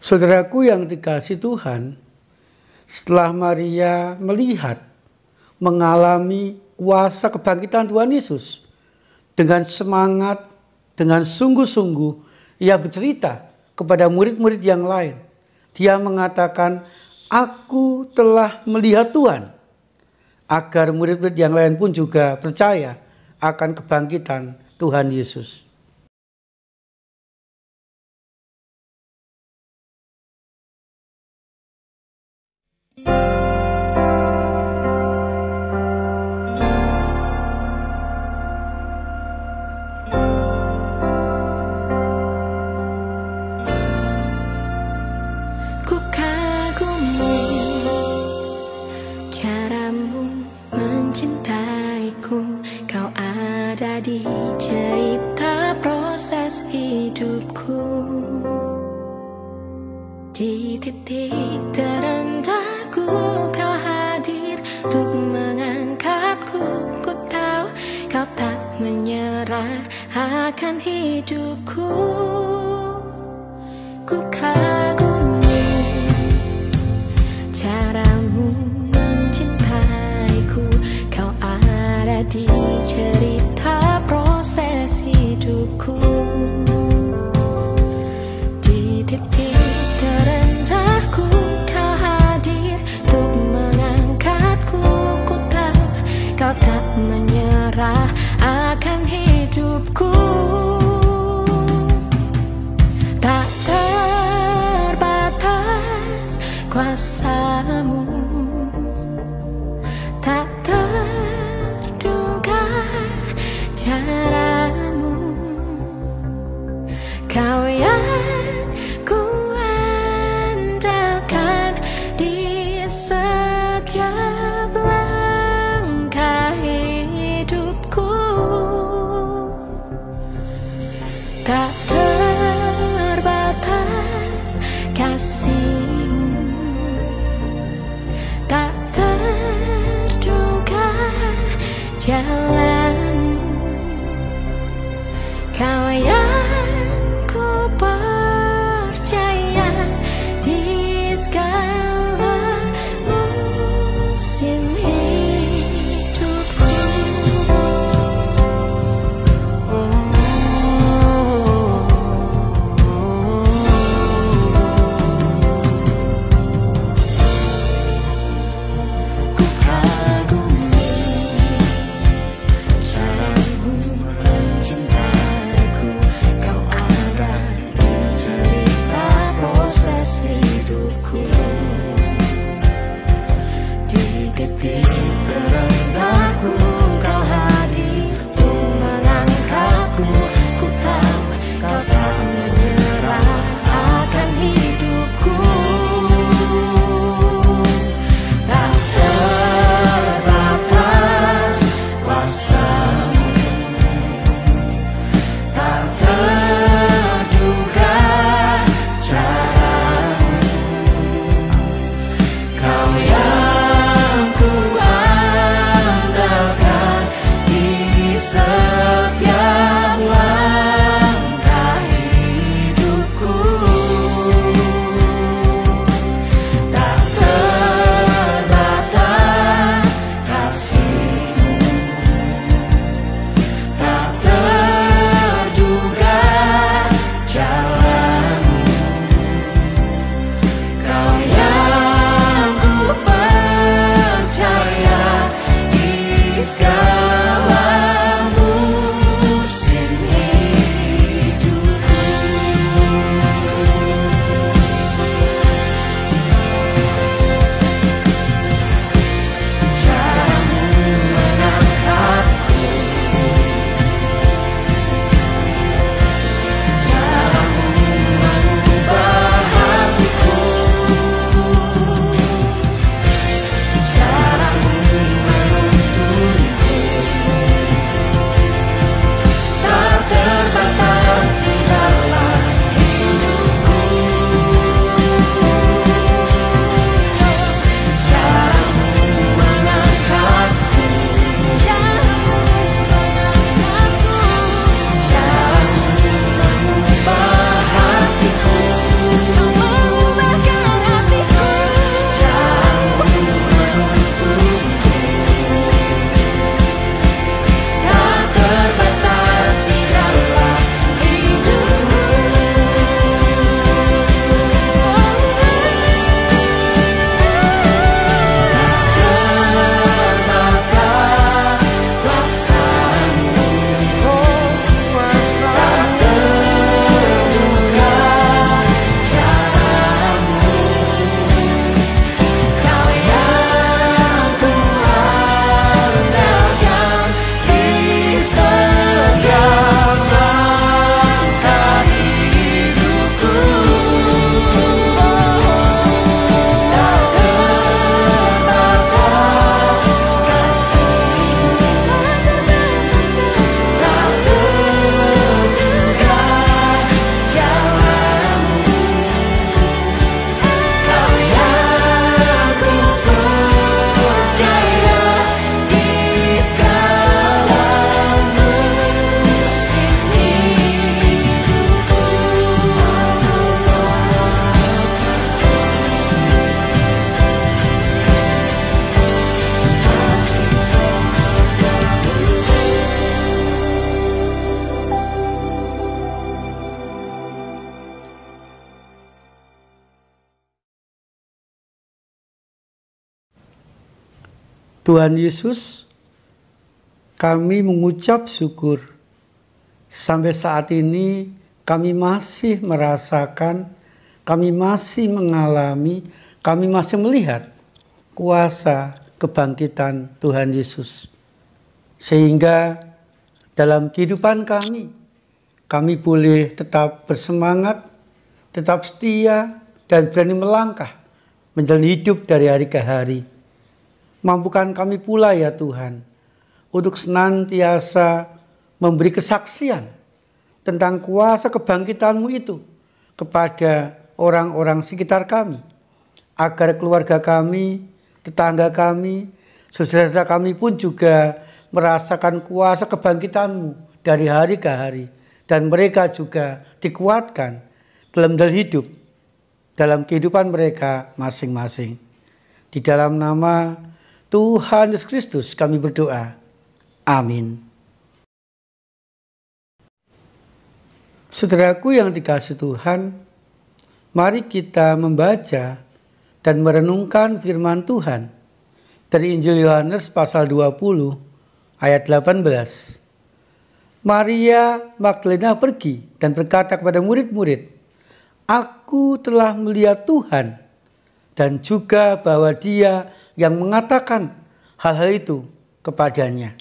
Saudaraku yang dikasihi Tuhan, setelah Maria melihat, mengalami kuasa kebangkitan Tuhan Yesus, dengan semangat, dengan sungguh-sungguh, ia bercerita kepada murid-murid yang lain. Dia mengatakan, aku telah melihat Tuhan. Agar murid-murid yang lain pun juga percaya akan kebangkitan Tuhan Yesus. Ku kagumi caramu mencintaiku, kau ada di cerita proses hidupku. Di titik terendahku kau hadir untuk mengangkatku. Ku tahu kau tak menyerah akan hidupku. Ku kagumi caramu mencintaiku, kau ada di cerita proses hidupku. Di titik terendahku kau hadir untuk mengangkatku. Ku tahu kau tak menyerah akan hidupku. Tuhan Yesus, kami mengucap syukur. Sampai saat ini kami masih merasakan, kami masih mengalami, kami masih melihat kuasa kebangkitan Tuhan Yesus. Sehingga dalam kehidupan kami boleh tetap bersemangat, tetap setia, dan berani melangkah menjalani hidup dari hari ke hari. Mampukan kami pula ya Tuhan, untuk senantiasa memberi kesaksian tentang kuasa kebangkitan-Mu itu kepada orang-orang sekitar kami, agar keluarga kami, tetangga kami, saudara-saudara kami pun juga merasakan kuasa kebangkitan-Mu dari hari ke hari, dan mereka juga dikuatkan dalam hidup, dalam kehidupan mereka masing-masing. Di dalam nama Tuhan Yesus Kristus kami berdoa. Amin. Saudaraku yang dikasihi Tuhan, mari kita membaca dan merenungkan firman Tuhan dari Injil Yohanes pasal 20 ayat 18. Maria Magdalena pergi dan berkata kepada murid-murid, "Aku telah melihat Tuhan," dan juga bahwa Dia yang mengatakan hal-hal itu kepadanya.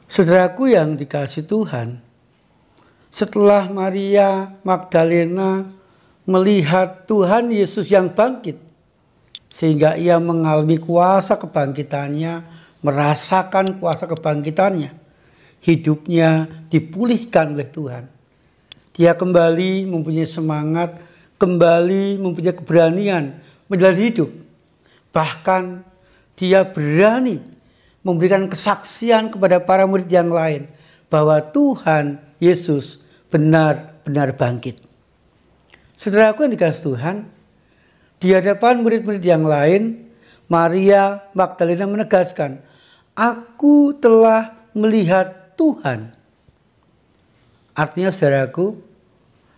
Saudaraku yang dikasihi Tuhan, setelah Maria Magdalena melihat Tuhan Yesus yang bangkit, sehingga ia mengalami kuasa kebangkitannya, merasakan kuasa kebangkitannya, hidupnya dipulihkan oleh Tuhan. Dia kembali mempunyai semangat, kembali mempunyai keberanian menjalani hidup. Bahkan dia berani memberikan kesaksian kepada para murid yang lain bahwa Tuhan Yesus benar-benar bangkit. Saudaraku yang dikasihi Tuhan, di hadapan murid-murid yang lain, Maria Magdalena menegaskan, "Aku telah melihat Tuhan." Artinya saudaraku,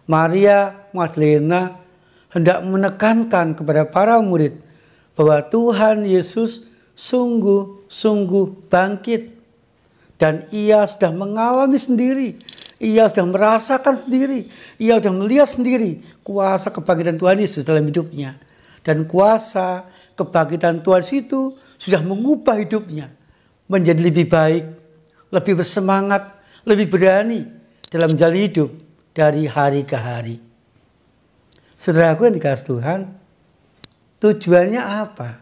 Maria Magdalena hendak menekankan kepada para murid bahwa Tuhan Yesus sungguh-sungguh bangkit. Dan ia sudah mengalami sendiri, ia sudah merasakan sendiri, ia sudah melihat sendiri kuasa kebangkitan Tuhan Yesus dalam hidupnya. Dan kuasa kebangkitan Tuhan itu sudah mengubah hidupnya menjadi lebih baik, lebih bersemangat, lebih berani dalam menjalani hidup dari hari ke hari. Saudaraku yang dikasihi Tuhan, tujuannya apa?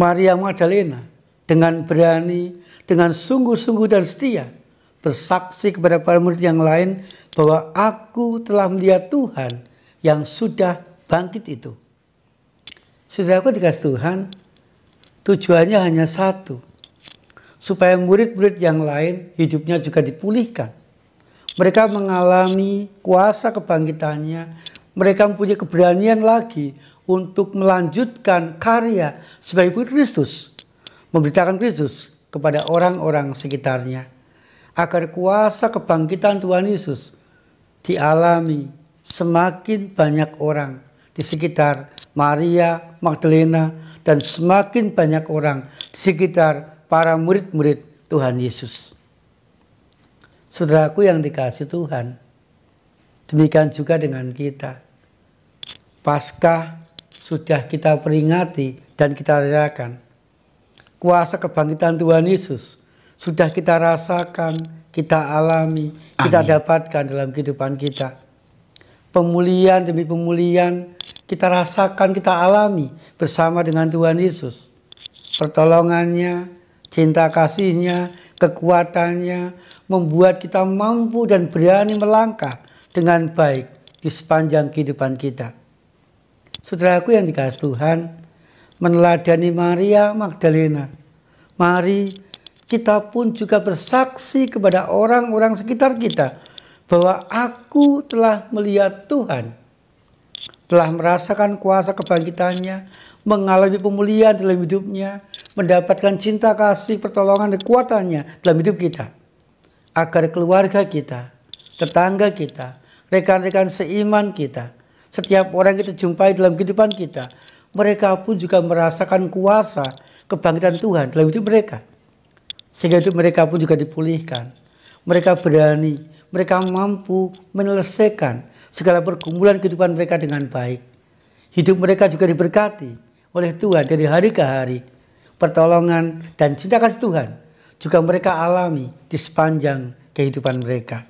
Maria Magdalena dengan berani, dengan sungguh-sungguh dan setia bersaksi kepada para murid yang lain bahwa aku telah melihat Tuhan yang sudah bangkit itu. Saudaraku dikasihi Tuhan, tujuannya hanya satu, supaya murid-murid yang lain hidupnya juga dipulihkan. Mereka mengalami kuasa kebangkitannya, mereka mempunyai keberanian lagi untuk melanjutkan karya sebagai murid Kristus, memberitakan Kristus kepada orang-orang sekitarnya, agar kuasa kebangkitan Tuhan Yesus dialami semakin banyak orang di sekitar Maria Magdalena dan semakin banyak orang di sekitar para murid-murid Tuhan Yesus. Saudaraku yang dikasihi Tuhan, demikian juga dengan kita. Paskah sudah kita peringati dan kita rayakan. Kuasa kebangkitan Tuhan Yesus sudah kita rasakan, kita alami, kita dapatkan dalam kehidupan kita. Pemulihan demi pemulihan kita rasakan, kita alami bersama dengan Tuhan Yesus. Pertolongannya, cinta kasihnya, kekuatannya membuat kita mampu dan berani melangkah dengan baik di sepanjang kehidupan kita. Saudaraku yang dikasihi Tuhan, meneladani Maria Magdalena, mari kita pun juga bersaksi kepada orang-orang sekitar kita bahwa aku telah melihat Tuhan, telah merasakan kuasa kebangkitannya, mengalami pemulihan dalam hidupnya, mendapatkan cinta kasih, pertolongan dan kekuatannya dalam hidup kita, agar keluarga kita, tetangga kita, rekan-rekan seiman kita, setiap orang kita jumpai dalam kehidupan kita, mereka pun juga merasakan kuasa kebangkitan Tuhan dalam hidup mereka. Sehingga hidup mereka pun juga dipulihkan. Mereka berani, mereka mampu menyelesaikan segala pergumulan kehidupan mereka dengan baik. Hidup mereka juga diberkati oleh Tuhan dari hari ke hari. Pertolongan dan cinta kasih Tuhan juga mereka alami di sepanjang kehidupan mereka.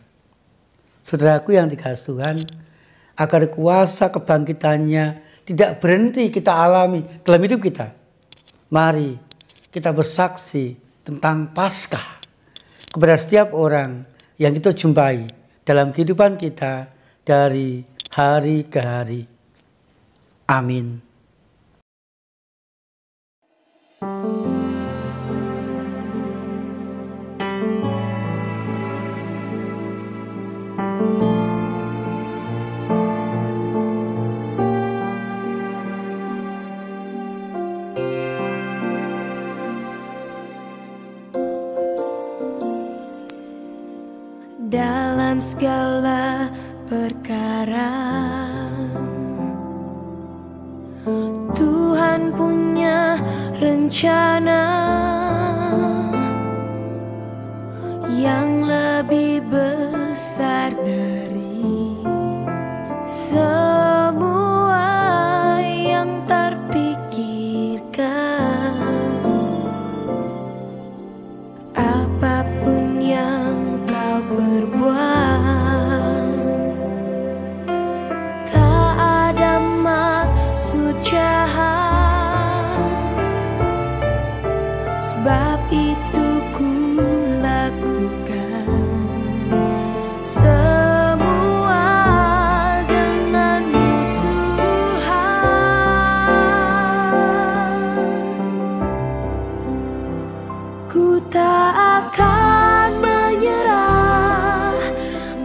Saudaraku yang dikasihi Tuhan, agar kuasa kebangkitannya tidak berhenti kita alami dalam hidup kita, mari kita bersaksi tentang Paskah kepada setiap orang yang kita jumpai dalam kehidupan kita dari hari ke hari. Amin. Dalam segala perkara Tuhan punya rencana yang lebih besar dari semua yang terpikirkan. Apapun yang kau berbuat, tak ada maksud jahat. Sebab itu ku lakukan semua denganmu Tuhan. Ku tak akan menyerah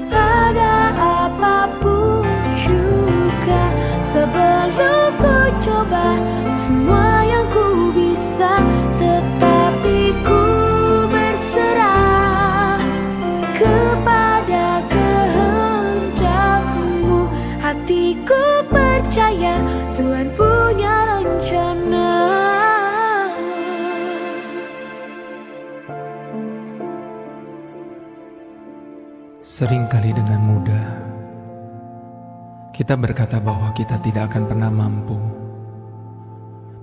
pada apapun juga, sebelum ku coba semua yang ku bisa, tetapi ku berserah kepada kehendak-Mu. Hatiku percaya Tuhan punya rencana. Seringkali dengan mudah kita berkata bahwa kita tidak akan pernah mampu,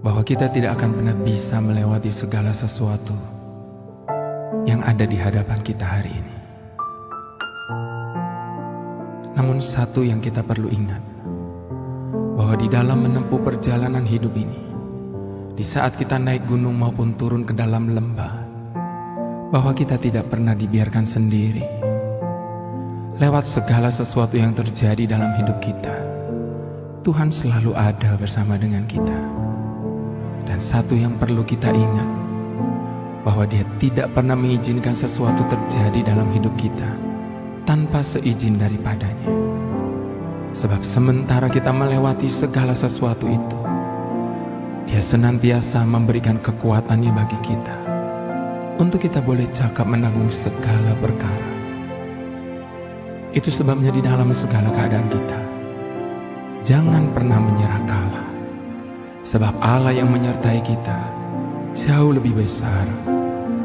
bahwa kita tidak akan pernah bisa melewati segala sesuatu yang ada di hadapan kita hari ini. Namun satu yang kita perlu ingat, bahwa di dalam menempuh perjalanan hidup ini, di saat kita naik gunung maupun turun ke dalam lembah, bahwa kita tidak pernah dibiarkan sendiri. Lewat segala sesuatu yang terjadi dalam hidup kita, Tuhan selalu ada bersama dengan kita. Dan satu yang perlu kita ingat, bahwa Dia tidak pernah mengizinkan sesuatu terjadi dalam hidup kita tanpa seizin daripadanya. Sebab sementara kita melewati segala sesuatu itu, Dia senantiasa memberikan kekuatannya bagi kita, untuk kita boleh cakap menanggung segala perkara. Itu sebabnya di dalam segala keadaan kita, jangan pernah menyerah kalah. Sebab Allah yang menyertai kita jauh lebih besar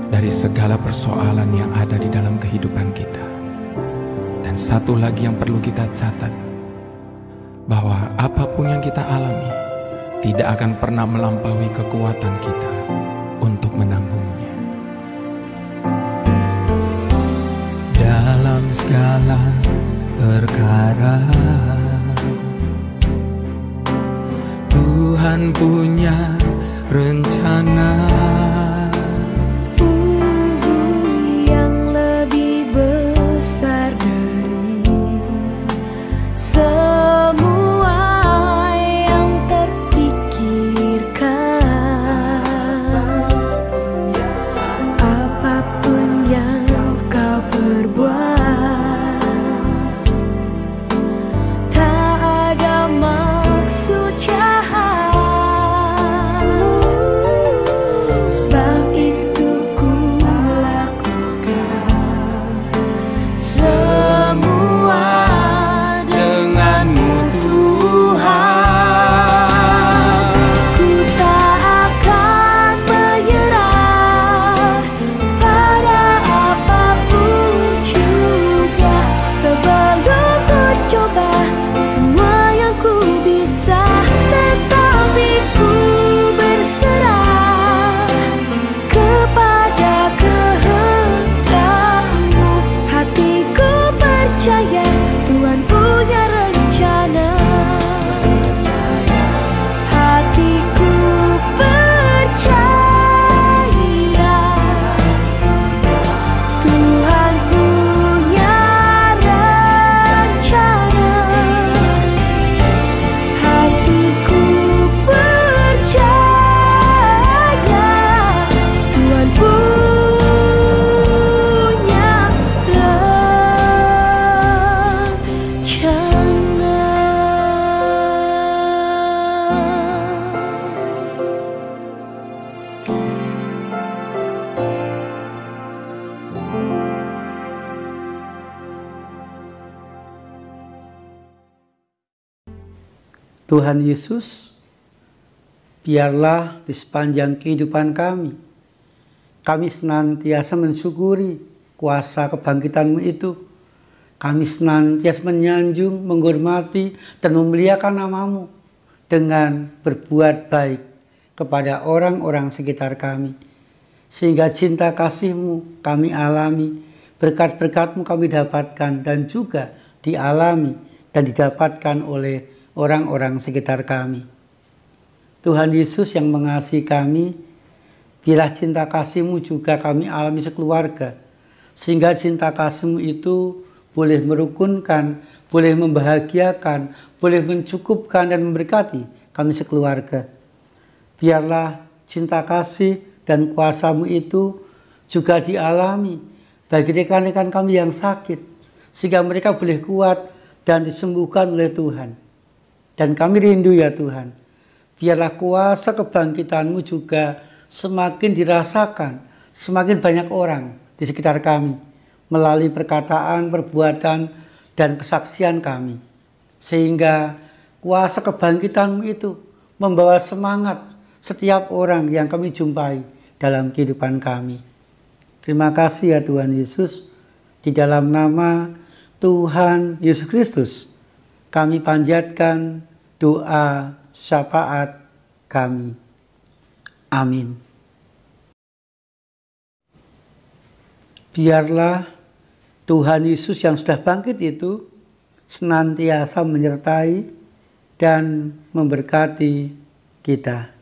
dari segala persoalan yang ada di dalam kehidupan kita. Dan satu lagi yang perlu kita catat, bahwa apapun yang kita alami tidak akan pernah melampaui kekuatan kita untuk menanggungnya. Dalam segala perkara Tuhan punya rencana yang lebih besar dari semua yang terpikirkan. Apapun yang kau perbuat, tak ada maksud jahat. Tuhan Yesus, biarlah di sepanjang kehidupan kami senantiasa mensyukuri kuasa kebangkitan-Mu itu. Kami senantiasa menyanjung, menghormati, dan memuliakan nama-Mu dengan berbuat baik kepada orang-orang sekitar kami. Sehingga cinta kasih-Mu kami alami, berkat-berkat-Mu kami dapatkan, dan juga dialami dan didapatkan oleh orang-orang sekitar kami. Tuhan Yesus yang mengasihi kami, biarlah cinta kasih-Mu juga kami alami sekeluarga, sehingga cinta kasih-Mu itu boleh merukunkan, boleh membahagiakan, boleh mencukupkan dan memberkati kami sekeluarga. Biarlah cinta kasih dan kuasa-Mu itu juga dialami bagi rekan-rekan kami yang sakit, sehingga mereka boleh kuat dan disembuhkan oleh Tuhan. Dan kami rindu ya Tuhan, biarlah kuasa kebangkitan-Mu juga semakin dirasakan, semakin banyak orang di sekitar kami, melalui perkataan, perbuatan, dan kesaksian kami. Sehingga kuasa kebangkitan-Mu itu membawa semangat setiap orang yang kami jumpai dalam kehidupan kami. Terima kasih ya Tuhan Yesus, di dalam nama Tuhan Yesus Kristus, kami panjatkan doa syafaat kami. Amin. Biarlah Tuhan Yesus yang sudah bangkit itu senantiasa menyertai dan memberkati kita.